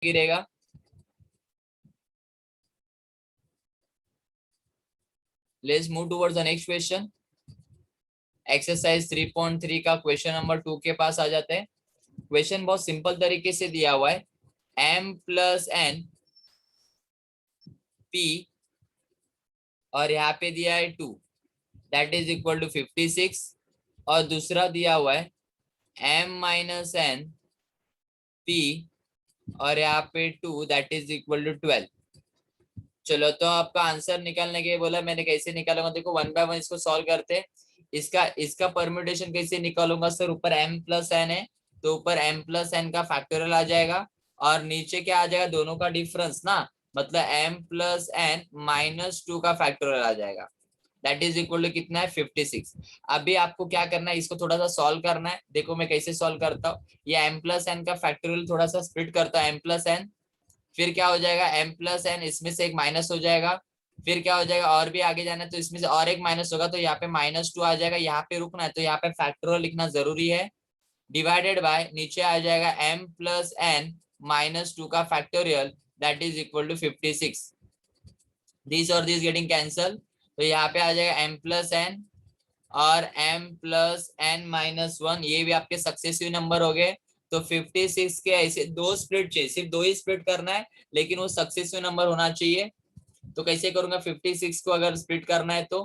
गिरेगा? Let's move towards the next question. Exercise 3.3 का question number 2 के पास आ जाते हैं। क्वेश्चन बहुत सिंपल तरीके से दिया हुआ है, m प्लस एन पी और यहाँ पे दिया है 2 दैट इज इक्वल टू 56, और दूसरा दिया हुआ है m माइनस एन पी और यहाँ पे 2 दैट इज इक्वल टू 12। चलो तो आपका आंसर निकालने के बोला, मैंने कैसे निकालूंगा? देखो वन बाय वन इसको सॉल्व करते हैं। इसका परम्यूटेशन कैसे निकालूंगा सर? ऊपर m प्लस एन है तो ऊपर m प्लस एन का फैक्टोरियल आ जाएगा, और नीचे क्या आ जाएगा? दोनों का डिफरेंस ना, मतलब m प्लस एन माइनस 2 का फैक्टोरियल आ जाएगा, दैट इज इक्वल टू कितना है? 56। अभी आपको क्या करना है, इसको थोड़ा सा सॉल्व करना है। देखो मैं कैसे सॉल्व करता हूँ। ये m प्लस एन का फैक्टोरियल थोड़ा सा स्प्लिट करता है, m प्लस एन, फिर क्या हो जाएगा? m प्लस एन, इसमें से एक माइनस हो जाएगा, फिर क्या हो जाएगा? और भी आगे जाना है तो इसमें से और एक माइनस होगा, तो यहाँ पे -2 आ जाएगा। यहाँ पे रुकना है तो यहाँ पे फैक्टोरियल लिखना जरूरी है, डिवाइडेड बाय नीचे आ जाएगा m प्लस एन -2 का factorial that is equal to 56। This और दिस गेटिंग कैंसल, तो यहाँ पे आ जाएगा m प्लस एन और m प्लस एन -1, ये भी आपके सक्सेसिव नंबर हो गए। तो 56 के ऐसे दो स्प्लिट चाहिए, सिर्फ दो ही स्प्लिट करना है, लेकिन वो सक्सेसिव नंबर होना चाहिए। तो कैसे करूंगा 56 को अगर स्प्लिट करना है तो?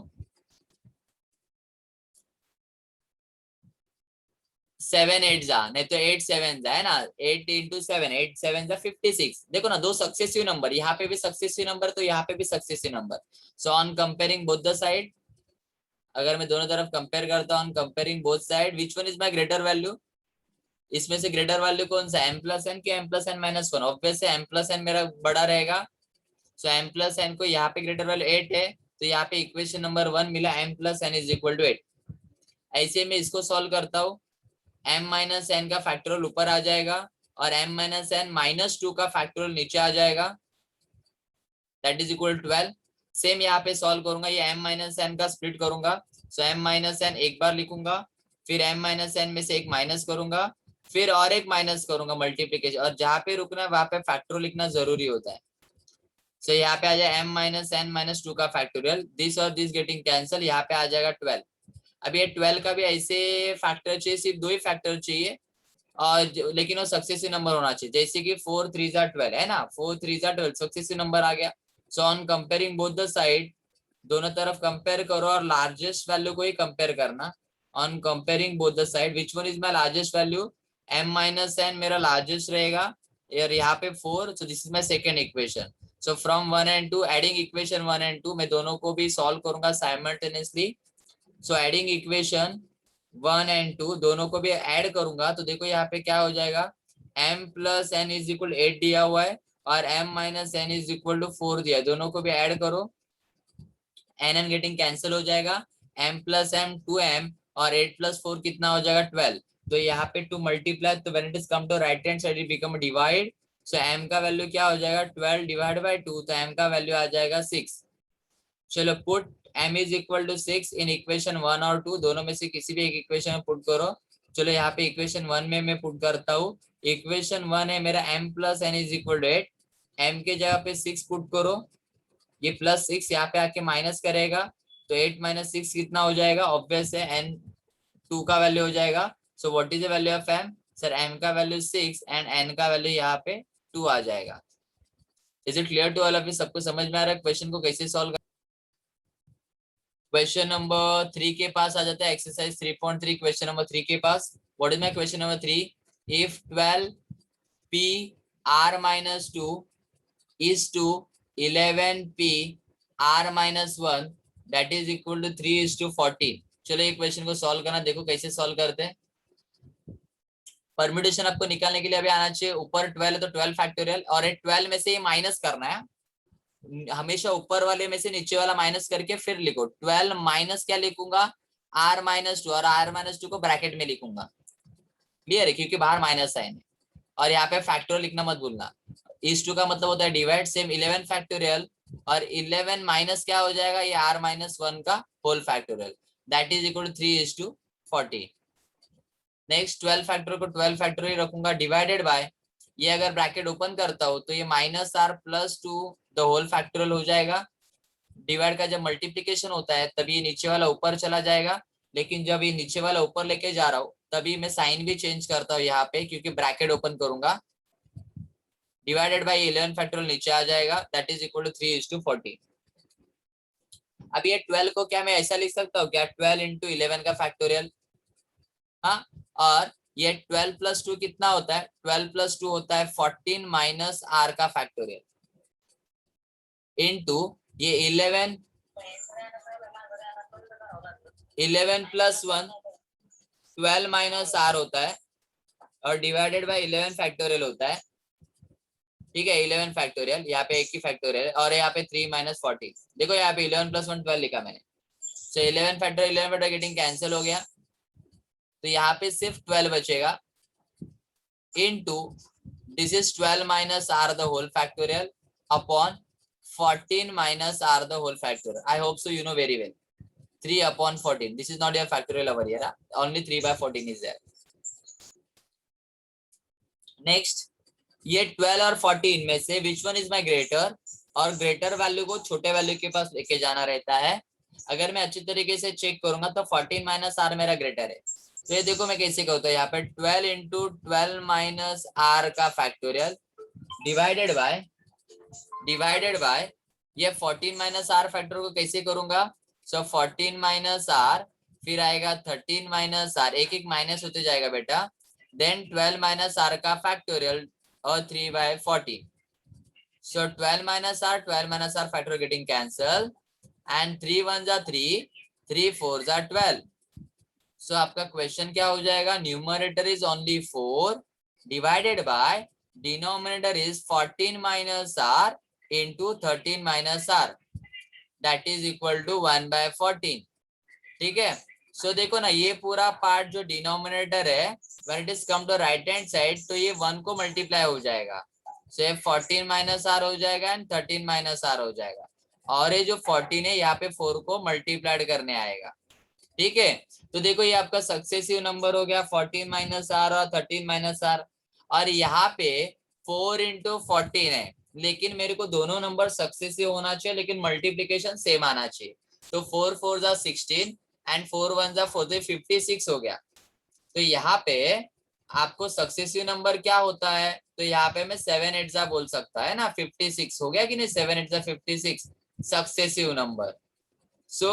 7 8 जा, नहीं तो 8 7 जा, है ना? 8 इंटू 7, 8 7 जा 56। देखो ना, दो सक्सेसिव नंबर, यहाँ पे भी सक्सेसिव नंबर तो यहाँ पे भी successive number. So on comparing both the side, अगर मैं दोनों तरफ कंपेयर करता हूँ, comparing both side, which one is my greater value? इसमें से ग्रेटर वैल्यू कौन सा? m प्लस एन के m प्लस एन -1? ऑब्वियस है m प्लस एन मेरा बड़ा रहेगा। सो m प्लस एन को यहाँ पे ग्रेटर वैल्यू 8 है, तो यहाँ पे इक्वेशन नंबर 1 मिला, m plus n is equal to 8। ऐसे में इसको सॉल्व करता हूँ, m माइनस एन का फैक्टोरियल ऊपर आ जाएगा और m माइनस एन -2 का फैक्टोरियल नीचे आ जाएगा, दैट इज इक्वल 12। सेम यहाँ पे सॉल्व करूंगा, ये m माइनस एन का स्प्लिट करूंगा। सो m माइनस एन एक बार लिखूंगा, फिर m माइनस एन में से एक माइनस करूंगा, फिर और एक माइनस करूंगा मल्टीप्लीकेशन, और जहां पे रुकना है वहां पे फैक्टोरियल लिखना जरूरी होता है। सो यहाँ पे आ जाए m माइनस एन -2 का फैक्टोरियल, दिस और दिस गेटिंग कैंसल, यहाँ पे आ जाएगा 12। अब ये 12 का भी ऐसे फैक्टर चाहिए, सिर्फ दो ही फैक्टर चाहिए, और लेकिन वो सक्सेसिव नंबर होना चाहिए, जैसे कि 4 3 12 है ना, 4 3 12 सक्सेसिव नंबर आ गया। So on comparing both the side, दोनों तरफ कंपेयर करो और लार्जेस्ट वैल्यू को ही कंपेयर करना। On comparing both the side, which one is my largest value? m minus n मेरा लार्जेस्ट रहेगा, और यहाँ पे 4, so this is my second equation. So from 1 and 2, adding equation 1 and 2, मैं दोनों को भी सॉल्व करूंगा simultaneously. So adding equation 1 and 2 दोनों को भी ऐड करूंगा, तो देखो यहाँ पे क्या हो जाएगा? m plus n is equal 8 दिया हुआ है और m minus n is equal to 4 दिया है, दोनों को भी ऐड करो, n गेटिंग कैंसिल हो जाएगा, m प्लस एम 2m और 8 प्लस 4 कितना हो जाएगा? 12। तो यहाँ पे 2 मल्टीप्लाई, तो when it is come to right hand side it become divide. So m का वैल्यू क्या हो जाएगा? 12 डिवाइड बाय 2, तो m का वैल्यू आ जाएगा 6। चलो put m is equal to 6 in equation 1 और 2, दोनों में से किसी भी एक इक्वेशन में पुट करो। चलो यहाँ पे इक्वेशन 1 में मैं पुट करता हूँ। इक्वेशन 1 है मेरा m plus n is equal to 8, m के जगह पे 6 पुट करो, ये प्लस 6 यहाँ पे आके माइनस करेगा, तो 8 माइनस 6 कितना हो जाएगा? ऑब्वियस है n 2 का वैल्यू हो जाएगा। So what is the value of m? Sir m का वैल्यू 6 एंड n का वैल्यू यहाँ पे 2 आ जाएगा। Is it clear to all of you? सबको समझ में आ रहा है क्वेश्चन को कैसे सॉल्व? क्वेश्चन नंबर 3 के पास आ जाता है, एक्सरसाइज 3.3 क्वेश्चन नंबर 3 के पास। What is my question number 3? If 12 p r minus 2 is to 11 p r minus 1 that is equal to 3 is to 14। चलो ये क्वेश्चन को सॉल्व करना, देखो कैसे सॉल्व करते हैं। परम्यूटेशन आपको निकालने के लिए अभी आना चाहिए, ऊपर 12 है तो 12 फैक्टोरियल, और 12 में से ये माइनस करना है, हमेशा ऊपर वाले में से नीचे वाला माइनस करके फिर लिखो। 12 माइनस क्या लिखूंगा? r माइनस 2, और r माइनस 2 को ब्रैकेट में लिखूंगा, क्लियर है, क्योंकि बाहर माइनस साइन है। और यहाँ पे फैक्टोरियल लिखना मत भूलना, इस 2 का मतलब होता है डिवाइड, सेम 11 फैक्टोरियल, और 11 माइनस क्या हो जाएगा? ये r माइनस 1 का whole factorial, that is equal to 3:40। Next 12 factorial को 12 फैक्टोरियल रखूंगा, डिवाइडेड बाय ये अगर ब्रैकेट ओपन करता हूँ तो ये -r+2 द होल फैक्टोरियल हो जाएगा। डिवाइड का जब मल्टीप्लीकेशन होता है तभी ये नीचे वाला ऊपर चला जाएगा, लेकिन जब ये नीचे वाला ऊपर लेके जा रहा हूँ तभी मैं साइन भी चेंज करता हूँ यहाँ पे, क्योंकि ब्रैकेट ओपन करूंगा। डिवाइडेड बाई 11 फैक्टोरियल नीचे आ जाएगा, दैट इज इक्वल टू 3:14। अब ये 12 को क्या मैं ऐसा लिख सकता हूँ क्या, 12 इंटू 11 का फैक्टोरियल। हाँ, और ये 12 + 2 कितना होता है, 12 + 2 होता है 14 माइनस r का फैक्टोरियल इंटू ये 11 + 1 12 माइनस r होता है और डिवाइडेड बाय 11 फैक्टोरियल होता है। ठीक है, 11 फैक्टोरियल, यहाँ पे एक ही फैक्टोरियल और यहाँ पे 3 - 14। देखो यहाँ पे 11 + 1 12 लिखा मैंने। So 11 factorial 11 factorial getting cancel हो गया, तो यहाँ पे सिर्फ 12 बचेगा into this is 12 minus r the whole factorial upon 14 minus r the whole factorial. I hope so you know very well. 3/14, this is not your factorial over here, only 3/14 is there. Next, ये 12 और 14 में से विच one is my greater, और greater value को छोटे value के पास लेके जाना रहता है। अगर मैं अच्छी तरीके से चेक करूंगा तो 14 माइनस r मेरा ग्रेटर है। तो ये देखो मैं कैसे कहता हूँ, यहाँ पे 12 इंटू 12 माइनस r का फैक्टोरियल डिवाइडेड बाय ये 14 माइनस r फैक्टर को कैसे करूंगा। सो 14 माइनस r, फिर आएगा 13 माइनस r, एक एक माइनस होते जाएगा बेटा, देन 12 माइनस r का फैक्टोरियल और 3/14. So 12 minus r factor getting cancelled and 3 1s are 3, 3 4s are 12. So आपका क्वेश्चन क्या हो जाएगा, numerator is only 4 divided by denominator is 14 minus r into 13 minus r, that is equal to 1/14। ठीक है, सो देखो ना ये पूरा पार्ट जो डिनोमिनेटर है when it is come to right hand side तो ये 1 को मल्टीप्लाई हो जाएगा, सो ये 14 माइनस r हो जाएगा एंड 13 माइनस r हो जाएगा, और ये जो 14 है यहाँ पे 4 को मल्टीप्लाइड करने आएगा। ठीक है, तो देखो ये आपका सक्सेसिव नंबर हो गया 14 माइनस r और 13 माइनस r, और यहाँ पे 4 इंटू 14 है, लेकिन मेरे को दोनों नंबर सक्सेसिव होना चाहिए लेकिन मल्टीप्लीकेशन सेम आना चाहिए। तो 4 4s are 16 and 4 1s are 4, 56 हो गया। तो यहाँ पे आपको सक्सेसिव नंबर क्या होता है, तो यहाँ पे मैं 7 8s बोल सकता है ना, 56 हो गया कि नहीं, 7 8s 56 successive number. So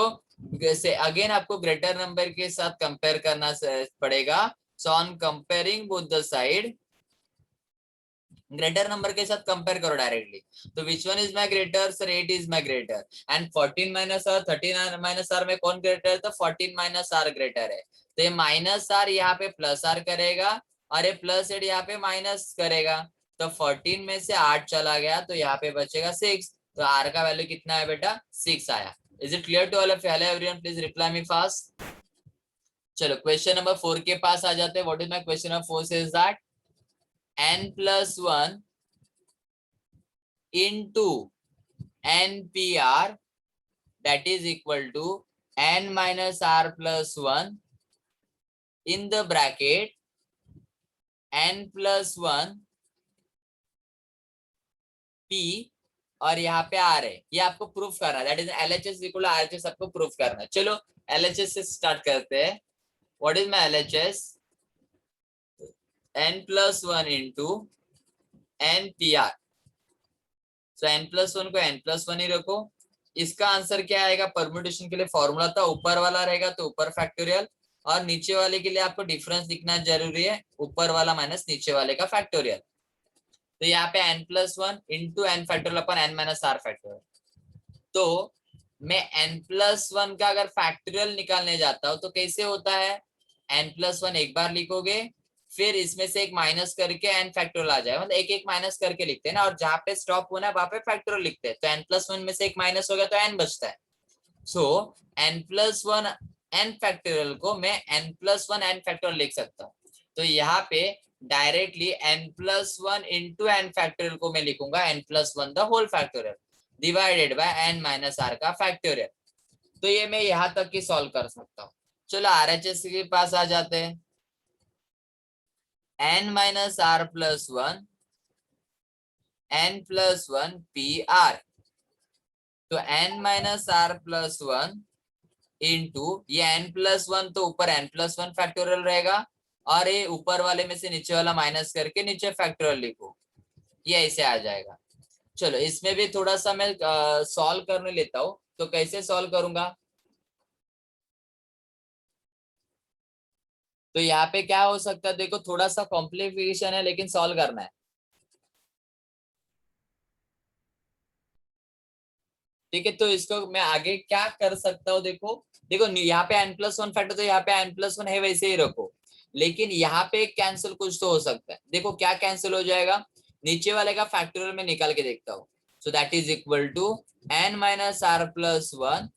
again आपको ग्रेटर नंबर के साथ कंपेयर करना पड़ेगा। सो on comparing both the side, greater number के साथ कंपेयर करो डायरेक्टली, तो विच one is my greater, sir 8 is my greater and 14 minus r 13 minus r में कौन ग्रेटर है, तो 14 माइनस r ग्रेटर है। तो ये माइनस r यहाँ पे प्लस r करेगा और ये प्लस 8 यहाँ पे माइनस करेगा, तो 14 में से 8 चला गया तो यहाँ पे बचेगा 6, तो r का वैल्यू कितना है बेटा, 6 आया। Is it clear to all of you? Hello everyone, please reply me fast. चलो क्वेश्चन नंबर 4 के पास आ जाते हैं। What is my question number 4 says that n+1 into npr that is equal to n minus r plus 1 in the bracket n+1 p और यहाँ पे r है, ये आपको प्रूफ करना है, that is LHS equal to RHS आपको proof करना है। चलो LHS से स्टार्ट करते हैं। What is my LHS, n+1 into npr। So n+1 को n+1 ही रखो। इसका आंसर क्या आएगा, परम्यूटेशन के लिए फॉर्मूला था ऊपर वाला रहेगा तो ऊपर फैक्टोरियल, और नीचे वाले के लिए आपको डिफरेंस लिखना जरूरी है, ऊपर वाला माइनस नीचे वाले का फैक्टोरियल। तो यहाँ पे n+1 इंटू n फैक्टोरियल अपन n माइनस r फैक्टोरियल। तो मैं n+1 का अगर फैक्टोरियल निकालने जाता हूँ तो कैसे होता है, n+1 एक बार लिखोगे, फिर इसमें से एक माइनस करके n फैक्टोरियल आ जाएगा, मतलब एक एक माइनस करके लिखते हैं ना, और जहां पे स्टॉप होना है वहां पे फैक्टोरियल लिखते हैं। तो n+1 में से एक माइनस हो गया तो n बचता है। सो n+1 n फैक्टोरियल को मैं n+1 n फैक्टोरियल लिख सकता हूँ। तो यहाँ पे directly n+1 into n factorial को मैं लिखूंगा n+1 the whole factorial divided by n minus r का फैक्टोरियल। तो ये मैं यहाँ तक की सॉल्व कर सकता हूँ। चलो RHS के पास आ जाते हैं। n minus r plus 1 n plus one P R. तो n minus r plus one into ये n प्लस वन, तो ऊपर n प्लस वन फैक्टोरियल रहेगा और ये ऊपर वाले में से नीचे वाला माइनस करके नीचे फैक्टोरियल लिखो, ये ऐसे आ जाएगा। चलो इसमें भी थोड़ा सा मैं सॉल्व करने लेता हूँ। तो कैसे सॉल्व करूंगा, तो यहाँ पे क्या हो सकता है, देखो थोड़ा सा कॉम्प्लिकेशन है लेकिन सॉल्व करना है। ठीक है, तो इसको मैं आगे क्या कर सकता हूँ, देखो देखो यहाँ पे n प्लस वन फैक्टर, तो यहाँ पे n प्लस वन है वैसे ही रखो, लेकिन यहाँ पे कैंसिल कुछ तो हो सकता है। देखो क्या कैंसिल हो जाएगा, नीचे वाले का फैक्टोरियल में निकाल के देखता हूँ। So that is equal to n minus r plus one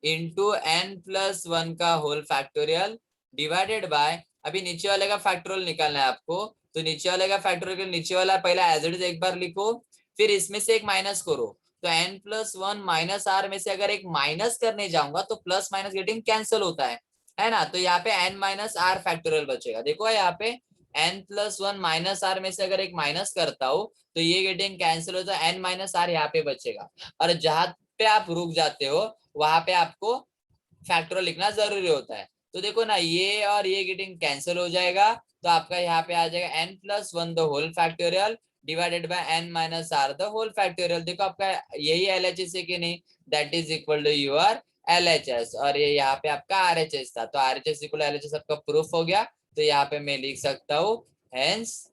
into n plus one का होल फैक्टोरियल डिवाइडेड बाय, अभी नीचे वाले का फैक्टोरियल निकालना है आपको, तो नीचे वाले का फैक्टोरियल, नीचे वाला पहला एज इट इज एक बार लिखो, फिर इसमें से एक माइनस करो। तो n plus one minus r में से अगर एक माइनस करने जाऊंगा तो प्लस माइनस गेटिंग कैंसिल होता है ना। तो यहाँ पे n माइनस आर फैक्टोरियल बचेगा। देखो यहाँ पे n plus one minus r में से अगर एक माइनस करता हूँ तो ये गेटिंग कैंसिल होता है, n माइनस आर यहाँ पे बचेगा। और जहां पे आप रुक जाते हो वहां पे आपको फैक्टोरियल लिखना जरूरी होता है। तो देखो ना, ये और ये गेटिंग कैंसिल हो जाएगा, तो आपका यहाँ पे आ जाएगा n plus one the whole factorial divided by n minus r the whole factorial. देखो आपका यही एलएचएस है कि नहीं, that is equal to your LHS, और ये यहाँ पे आपका आरएचएस था, तो आरएचएस इक्वल एलएचएस आपका प्रूफ हो गया। तो यहाँ पे मैं लिख सकता हूँ हेंस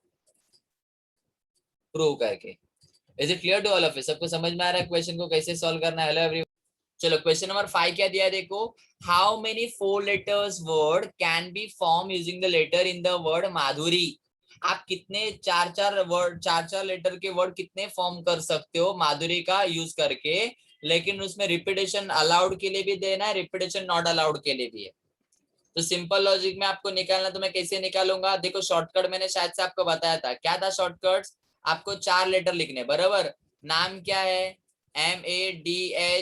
प्रूव करके। Is it clear to all of you? सबको समझ में आ रहा है क्वेश्चन को कैसे सॉल्व करना है? Hello everyone. चलो क्वेश्चन नंबर 5 क्या दिया है, देखो how many four letters word can be form using the letter in the word Madhuri. आप कितने चार चार वर्ड, चार चार लेटर के वर्ड कितने फॉर्म कर सकते हो माधुरी का यूज करके, लेकिन उसमें रिपीटेशन अलाउड के लिए भी देना है, रिपीटेशन नॉट अलाउड के लिए भी है। तो सिंपल लॉजिक में आपको निकालना, तो मैं कैसे निकालूंगा, देखो शॉर्टकट मैंने शायद से आपको बताया था, क्या था शॉर्टकट्स, आपको चार लेटर लिखने, बराबर। नाम क्या है, MADHURI।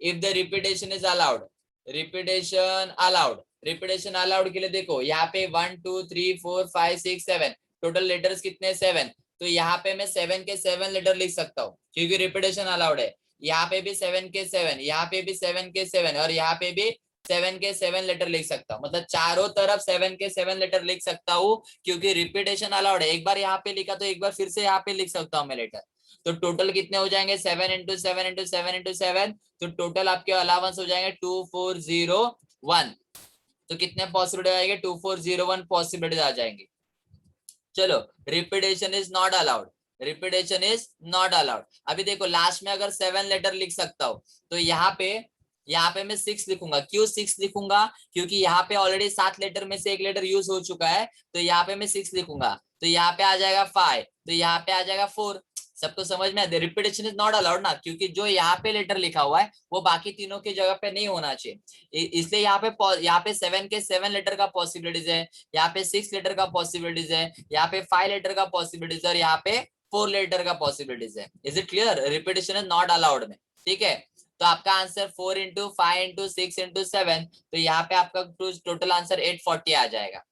If the repetition is allowed, repetition allowed, repetition allowed के लिए देखो यहाँ पे 1 2 3 4 5 6 7 टोटल लेटर्स कितने, 7। तो यहाँ पे मैं 7 के 7 लेटर लिख सकता हूँ क्योंकि रिपीटेशन अलाउड है। यहाँ पे भी 7 के 7, यहाँ पे भी 7 के 7, और यहाँ पे भी 7 के 7 लेटर लिख सकता हूँ, मतलब चारों तरफ 7 के 7 लेटर लिख सकता हूँ क्योंकि रिपीटेशन अलाउड है। एक बार यहाँ पे लिखा तो एक बार फिर से यहाँ पे लिख सकता हूँ मैं लेटर। तो टोटल कितने हो जाएंगे, 7 इंटू 7 इंटू 7 इंटू 7, तो टोटल आपके अलाउंस हो जाएंगे 2401। तो कितने पॉसिबिलिटी आएंगे, 2401 पॉसिबिलिटीज आ जाएंगे। चलो repetition is not allowed, repetition is not allowed. अभी देखो लास्ट में अगर 7 लेटर लिख सकता हूँ, तो यहाँ पे मैं 6 लिखूंगा। क्यों 6 लिखूंगा, क्योंकि यहाँ पे ऑलरेडी 7 लेटर में से एक लेटर यूज हो चुका है, तो यहाँ पे मैं 6 लिखूंगा, तो यहाँ पे आ जाएगा 5, तो यहाँ पे आ जाएगा 4। सबको समझ में आते, रिपीटेशन इज नॉट अलाउड ना, क्योंकि जो यहाँ पे लेटर लिखा हुआ है वो बाकी तीनों की जगह पे नहीं होना चाहिए, इसलिए यहाँ पे 7 के 7 लेटर का पॉसिबिलिटीज है, यहाँ पे 6 लेटर का पॉसिबिलिटीज है, यहाँ पे 5 लेटर का पॉसिबिलिटीज है, और यहाँ पे 4 लेटर का पॉसिबिलिटीज है। Is it clear, repetition is not allowed में। ठीक है, तो आपका आंसर 4 इंटू 5 इंटू 6 इंटू 7, तो यहाँ पे आपका टोटल आंसर 840 आ जाएगा।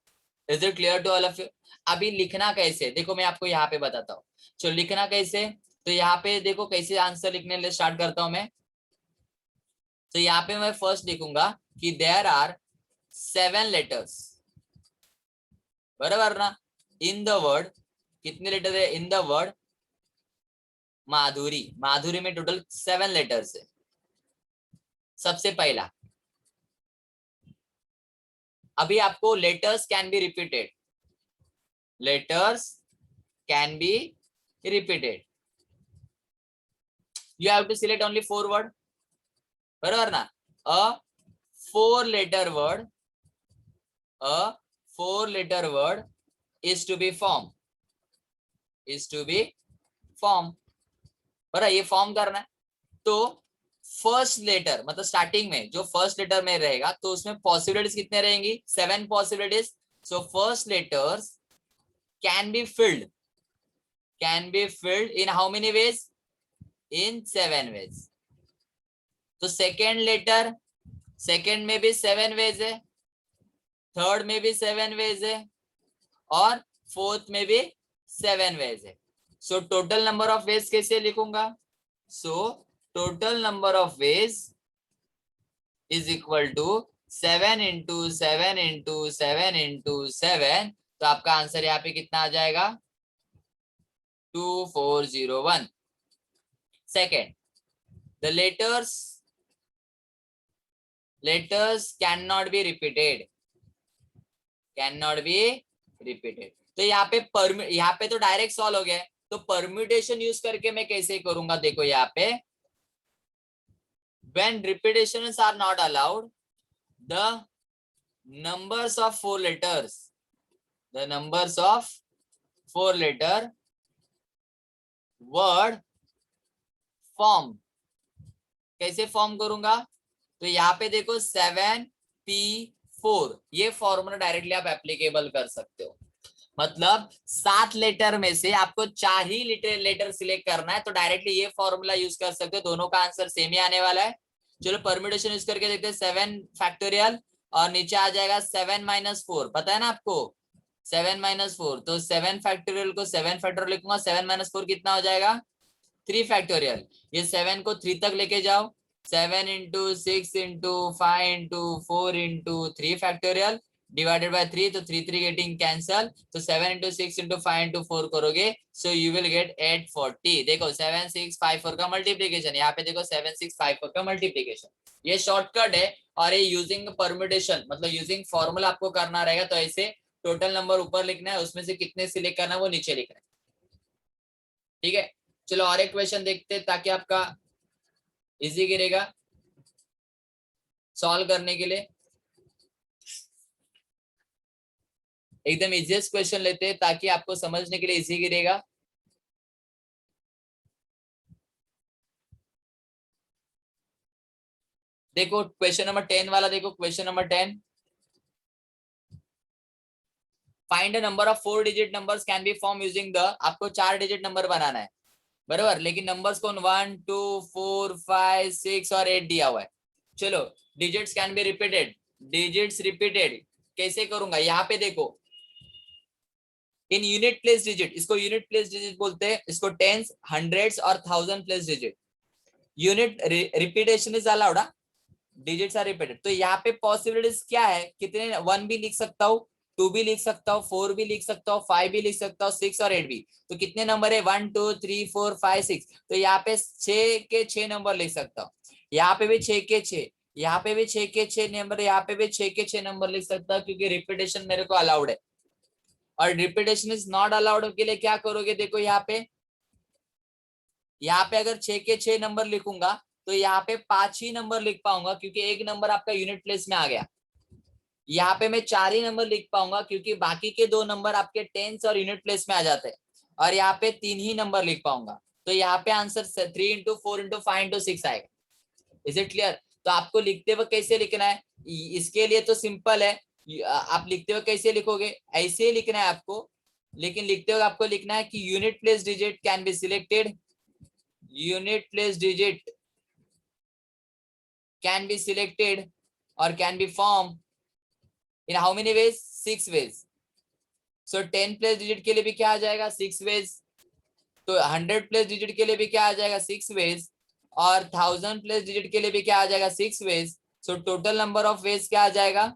Is it clear to all of you? अभी लिखना कैसे, देखो मैं आपको यहाँ पे बताता हूँ। चलो लिखना कैसे, तो यहाँ पे देखो कैसे आंसर लिखने लिए स्टार्ट करता हूं मैं। तो यहाँ पे मैं फर्स्ट लिखूंगा कि देयर आर 7 लेटर्स, बराबर ना, इन द वर्ड, कितने लेटर है इन द वर्ड माधुरी। माधुरी में टोटल 7 लेटर्स है। सबसे पहला, अभी आपको letters can be repeated, letters can be repeated, you have to select only 4 word, बराबर ना। a 4 letter word, a 4 letter word is to be formed, is to be formed, बराबर, ये फॉर्म करना है। तो फर्स्ट लेटर मतलब starting में जो फर्स्ट लेटर में रहेगा तो उसमें पॉसिबिलिटीज कितने रहेंगी, 7 possibilities. So first letters can be filled, can be filled in how many ways, in 7 ways. तो सेकेंड लेटर, सेकेंड में भी 7 वेज है, थर्ड में भी 7 वेज है, और फोर्थ में भी 7 वेज है। So total number of ways कैसे लिखूंगा? So total number of ways is equal to 7 into 7 into 7 into 7। तो आपका आंसर यहाँ पे कितना आ जाएगा? 2401। Second, the letters cannot be repeated, cannot be repeated। तो यहाँ पे तो डायरेक्ट सॉल्व हो गया है, तो परम्यूटेशन यूज करके मैं कैसे करूंगा? देखो यहाँ पे when repetitions are not allowed, the numbers of four letters, the numbers of four letter word form, कैसे फॉर्म करूंगा? तो यहाँ पे देखो 7p4, ये फॉर्मूला डायरेक्टली आप एप्लीकेबल कर सकते हो। मतलब 7 लेटर में से आपको 4 ही लेटर सिलेक्ट करना है, तो डायरेक्टली ये फॉर्मूला यूज कर सकते हो, दोनों का आंसर सेम ही आने वाला है। चलो परम्यूटेशन यूज करके देखते हैं। 7 फैक्टोरियल और नीचे आ जाएगा 7 माइनस 4, पता है ना आपको 7 माइनस 4। तो 7 फैक्टोरियल को 7 फैक्टोरियल लिखूंगा, 7 माइनस 4 कितना हो जाएगा? 3 फैक्टोरियल। ये 7 को 3 तक लेके जाओ, 7 into 6 into 5 into 4 into 3 factorial divided bye 3, तो 3 3 गेटिंग कैंसल, तो 7 इंटू 6 इंटू 5 इंटू 4 करोगे, सो यू विल गेट 840। देखो 7 6 5 4 का मल्टीप्लीकेशन, यहाँ पे देखो 7 6 5 4 का मल्टीप्लीकेशन, ये शॉर्टकट है। और ये यूजिंग परम्यूटेशन मतलब यूजिंग फॉर्मूला आपको करना रहेगा। तो ऐसे टोटल नंबर ऊपर लिखना है, उसमें से कितने सिलेक्ट करना है वो नीचे लिखना है, ठीक है। चलो और एक क्वेश्चन देखते हैं ताकि आपका इजी गिरेगा सॉल्व करने के लिए। एकदम इजीएस्ट क्वेश्चन लेते हैं ताकि आपको समझने के लिए इजी गिरेगा। देखो क्वेश्चन नंबर 10 वाला देखो, question number 10, find a number of 4 digit numbers can be form using the, आपको 4 डिजिट नंबर बनाना है बराबर, लेकिन नंबर्स कौन 1 2 4 5 6 और 8 दिया हुआ है। चलो digits can be repeated, digits repeated कैसे करूंगा? यहाँ पे देखो इन यूनिट प्लेस डिजिट, इसको यूनिट प्लेस डिजिट बोलते हैं, इसको टेंस हंड्रेड्स और thousand place digit. Unit repetition is allowed, digits are repeated. तो यहाँ पे पॉसिबिलिटीज क्या है? कितने? 1 भी लिख सकता हूँ, 2 भी लिख सकता हूँ, 4 भी लिख सकता हूँ, 5 भी लिख सकता हूँ, 6 और 8 भी। तो कितने नंबर है? 1 2 3 4 5 6। तो यहाँ पे 6 के 6 नंबर लिख सकता हूँ, यहाँ पे भी 6 के 6, यहाँ पे भी 6 के 6 नंबर, यहाँ पे भी 6 के 6 नंबर लिख सकता हूँ, क्योंकि रिपीटेशन मेरे को अलाउड है। और रिपीटेशन इज नॉट अलाउड के लिए क्या करोगे? देखो यहाँ पे अगर 6 के 6 नंबर लिखूंगा तो यहाँ पे 5 ही नंबर लिख पाऊंगा, क्योंकि एक नंबर आपका यूनिट प्लेस में आ गया। यहाँ पे मैं 4 ही नंबर लिख पाऊंगा, क्योंकि बाकी के 2 नंबर आपके टेंस और यूनिट प्लेस में आ जाते हैं। और यहाँ पे 3 ही नंबर लिख पाऊंगा, तो यहाँ पे आंसर 3 इंटू 4 इंटू 5 इंटू 6 आएगा। Is it clear? तो आपको लिखते वक्त कैसे लिखना है? इसके लिए तो सिंपल है, आप लिखते हुए कैसे लिखोगे? ऐसे ही लिखना है आपको, लेकिन लिखते हुए आपको लिखना है कि unit place digit can be selected, unit place digit can be selected or can be formed in how many ways? 6 ways. So 10 place digit के लिए भी क्या आ जाएगा? 6 ways। तो 100 place digit के लिए भी क्या आ जाएगा? 6 ways। और 1000 place digit के लिए भी क्या आ जाएगा? 6 ways। So total number of ways क्या आ जाएगा?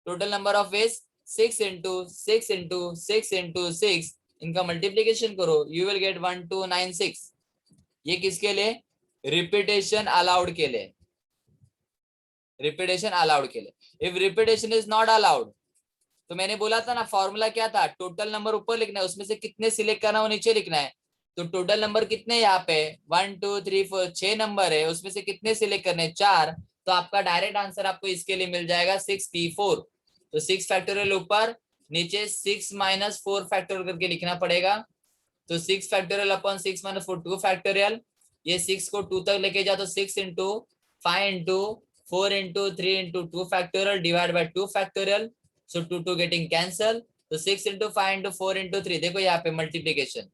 total number of ways 6 into 6 into 6 into 6, इनका मल्टीप्लीकेशन करो, you will get 1296। ये किसके लिए? रिपीटेशन अलाउड के लिए, रिपीटेशन अलाउड के लिए। If repetition is not allowed, तो मैंने बोला था ना फॉर्मूला क्या था? टोटल नंबर ऊपर लिखना है, उसमें से कितने सिलेक्ट करना है वो नीचे लिखना है। तो टोटल नंबर कितने यहाँ पे? 1 2 3 4, 6 नंबर है, उसमें से कितने सिलेक्ट करने? 4। तो आपका डायरेक्ट आंसर आपको इसके लिए मिल जाएगा 6p4। तो 6 फैक्टोरियल ऊपर, नीचे 6 माइनस 4 फैक्टोरियल करके लिखना पड़ेगा। तो 6 फैक्टोरियल अपॉन 6 माइनस 4 2 फैक्टोरियल, ये 6 को 2 तक लेके जाओ, तो 6 into 5 into 4 into 3 into 2 factorial divide by 2 factorial, so 2 2 getting cancel. तो 6 इंटू 5 इंटू 4 इंटू 3, देखो यहाँ पे मल्टीप्लीकेशन,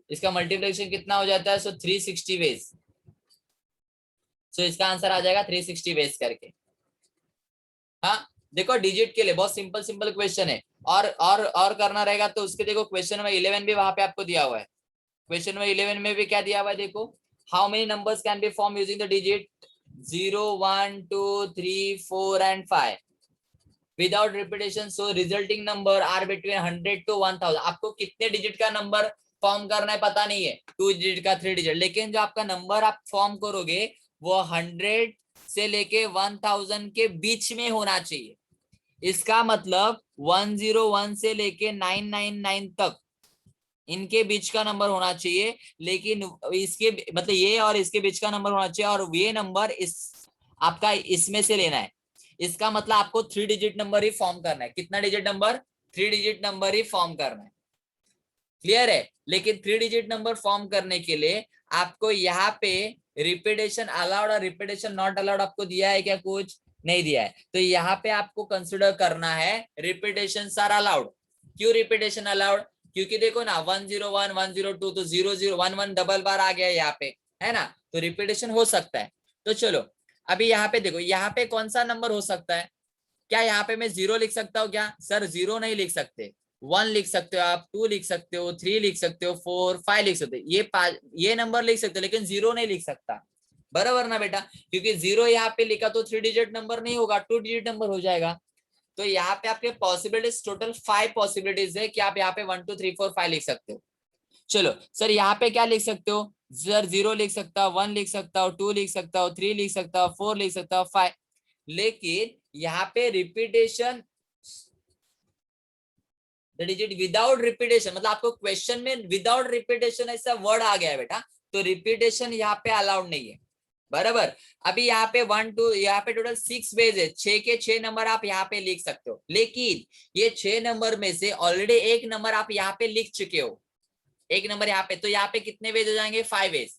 इसका मल्टीप्लीकेशन कितना हो जाता है? सो 360 वेज। सो इसका आंसर आ जाएगा 360 वेज करके। हाँ, देखो डिजिट के लिए बहुत सिंपल सिंपल क्वेश्चन है, और करना रहेगा तो उसके देखो क्वेश्चन नंबर 11 भी वहां पे आपको दिया हुआ है। क्वेश्चन नंबर 11 में भी क्या दिया हुआ है देखो, how many numbers can be form using the digit 0 1 2 3 4 and 5 without repetition, so resulting number are between 100 to 1000। आपको कितने डिजिट का नंबर फॉर्म करना है पता नहीं है, 2 डिजिट का 3 डिजिट, लेकिन जो आपका नंबर आप फॉर्म करोगे वो 100 से लेके 1000 के बीच में होना चाहिए। इसका मतलब 101 से लेके 999 तक इनके बीच का नंबर होना चाहिए, लेकिन इसके मतलब ये और इसके बीच का नंबर होना चाहिए, और ये नंबर इस आपका इसमें से लेना है। इसका मतलब आपको 3 डिजिट नंबर ही फॉर्म करना है। कितना डिजिट नंबर? 3 डिजिट नंबर ही फॉर्म करना है। क्लियर है? लेकिन 3 डिजिट नंबर फॉर्म करने के लिए आपको यहाँ पे रिपीटेशन अलाउड और रिपीटेशन नॉट अलाउड आपको दिया है क्या? कुछ नहीं दिया है। तो यहाँ पे आपको कंसिडर करना है रिपीटेशन आर अलाउड। क्यों रिपीटेशन अलाउड? क्योंकि देखो ना 101 102 तो 0011 डबल बार आ गया यहाँ पे, है ना, तो रिपीटेशन हो सकता है। तो चलो अभी यहाँ पे देखो, यहाँ पे कौन सा नंबर हो सकता है? क्या यहाँ पे मैं 0 लिख सकता हूँ क्या? सर 0 नहीं लिख सकते, 1 लिख सकते हो आप, 2 लिख सकते हो, 3 लिख सकते हो, 4 5 लिख सकते हो, ये नंबर लिख सकते हो, लेकिन 0 नहीं लिख सकता। बराबर ना बेटा? क्योंकि 0 यहाँ पे लिखा तो 3 डिजिट नंबर नहीं होगा, 2 डिजिट नंबर हो जाएगा। तो यहाँ पे आपके पॉसिबिलिटीज टोटल 5 पॉसिबिलिटीज है कि आप यहाँ पे 1 2 3 4 5 लिख सकते हो। चलो सर यहाँ पे क्या लिख सकते हो? सर 0 लिख सकता हूँ, 1 लिख सकता हूँ, 2 लिख सकता हूँ, 3 लिख सकता हूँ, 4 लिख सकता हूँ, 5। लेकिन यहाँ पे repetition the digit without repetition, मतलब आपको क्वेश्चन में विदाउट रिपीटेशन ऐसा वर्ड आ गया है बेटा, तो रिपीटेशन यहाँ पे अलाउड नहीं है। बराबर? अभी यहाँ पे 1 2 यहाँ पे टोटल 6 वेज है, 6 के 6 नंबर आप यहाँ पे लिख सकते हो, लेकिन ये 6 नंबर में से ऑलरेडी एक नंबर आप यहाँ पे लिख चुके हो, एक नंबर यहाँ पे, तो यहाँ पे कितने वेज हो जाएंगे? 5 वेज।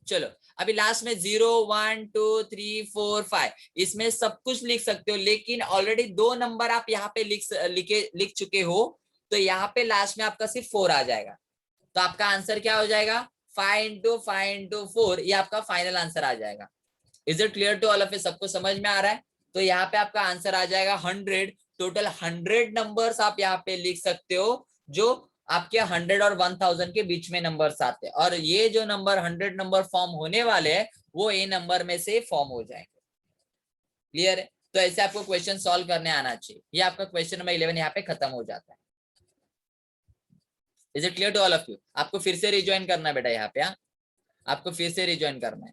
चलो अभी लास्ट में 0 1 2 3 4 5 इसमें सब कुछ लिख सकते हो, लेकिन ऑलरेडी 2 नंबर आप यहाँ पे लिख चुके हो, तो यहाँ पे लास्ट में आपका सिर्फ 4 आ जाएगा। तो आपका आंसर क्या हो जाएगा? 5 into 4, ये आपका फाइनल आंसर आ जाएगा। Is it clear to all of you? सबको समझ में आ रहा है? तो यहाँ पे आपका आंसर आ जाएगा 100। टोटल 100 नंबर्स आप यहाँ पे लिख सकते हो जो आपके 100 और 1000 के बीच में नंबर्स आते हैं, और ये जो नंबर 100 नंबर फॉर्म होने वाले हैं वो ए नंबर में से फॉर्म हो जाएंगे। क्लियर है? तो ऐसे आपको क्वेश्चन सॉल्व करने आना चाहिए। ये आपका क्वेश्चन नंबर 11 यहाँ पे खत्म हो जाता है। Is it clear to all of you? आपको फिर से रिज्वाइन करना है बेटा यहाँ पे, हाँ आपको फिर से रिज्वाइन करना है।